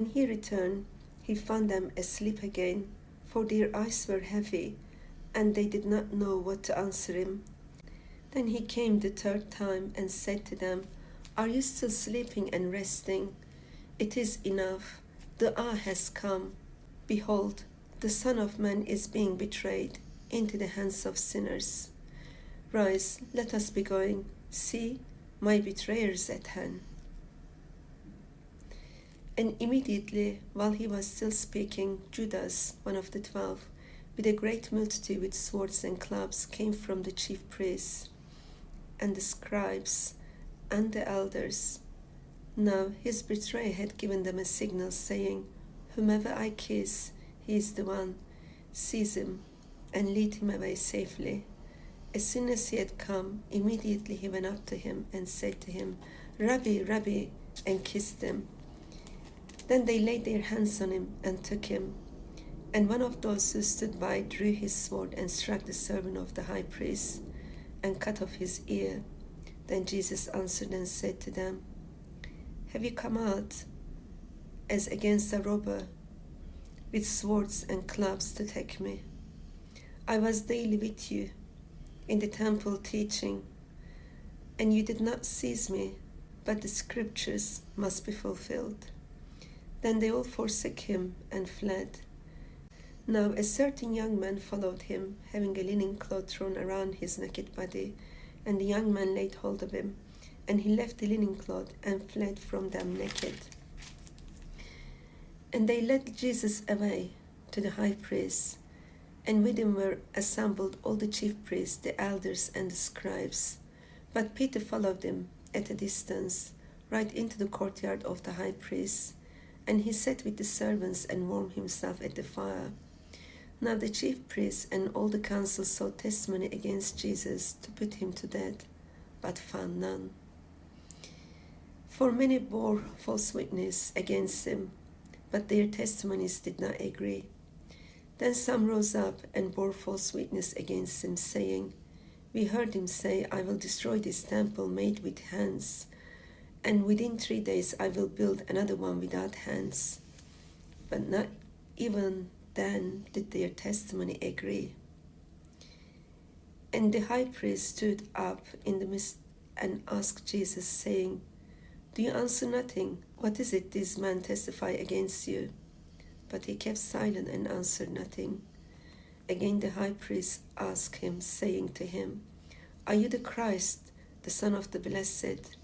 When he returned, he found them asleep again, for their eyes were heavy, and they did not know what to answer him. Then he came the third time and said to them, "Are you still sleeping and resting? It is enough. The hour has come. Behold, the Son of Man is being betrayed into the hands of sinners. Rise, let us be going. See, my betrayer is at hand." And immediately, while he was still speaking, Judas, one of the 12, with a great multitude with swords and clubs, came from the chief priests and the scribes and the elders. Now his betrayer had given them a signal, saying, "Whomever I kiss, he is the one. Seize him and lead him away safely." As soon as he had come, immediately he went up to him and said to him, "Rabbi, Rabbi," and kissed him. Then they laid their hands on him and took him. And one of those who stood by drew his sword and struck the servant of the high priest and cut off his ear. Then Jesus answered and said to them, "Have you come out as against a robber with swords and clubs to take me? I was daily with you in the temple teaching, and you did not seize me, but the scriptures must be fulfilled." Then they all forsook him and fled. Now a certain young man followed him, having a linen cloth thrown around his naked body, and the young man laid hold of him, and he left the linen cloth and fled from them naked. And they led Jesus away to the high priest, and with him were assembled all the chief priests, the elders, and the scribes. But Peter followed him at a distance, right into the courtyard of the high priest, and he sat with the servants and warmed himself at the fire. Now the chief priests and all the council sought testimony against Jesus to put him to death, but found none. For many bore false witness against him, but their testimonies did not agree. Then some rose up and bore false witness against him, saying, "We heard him say, 'I will destroy this temple made with hands, and within 3 days I will build another one without hands.' But not even then did their testimony agree." And the high priest stood up in the midst and asked Jesus, saying, "Do you answer nothing? What is it this man testify against you?" But he kept silent and answered nothing. Again the high priest asked him, saying to him, "Are you the Christ, the Son of the Blessed?"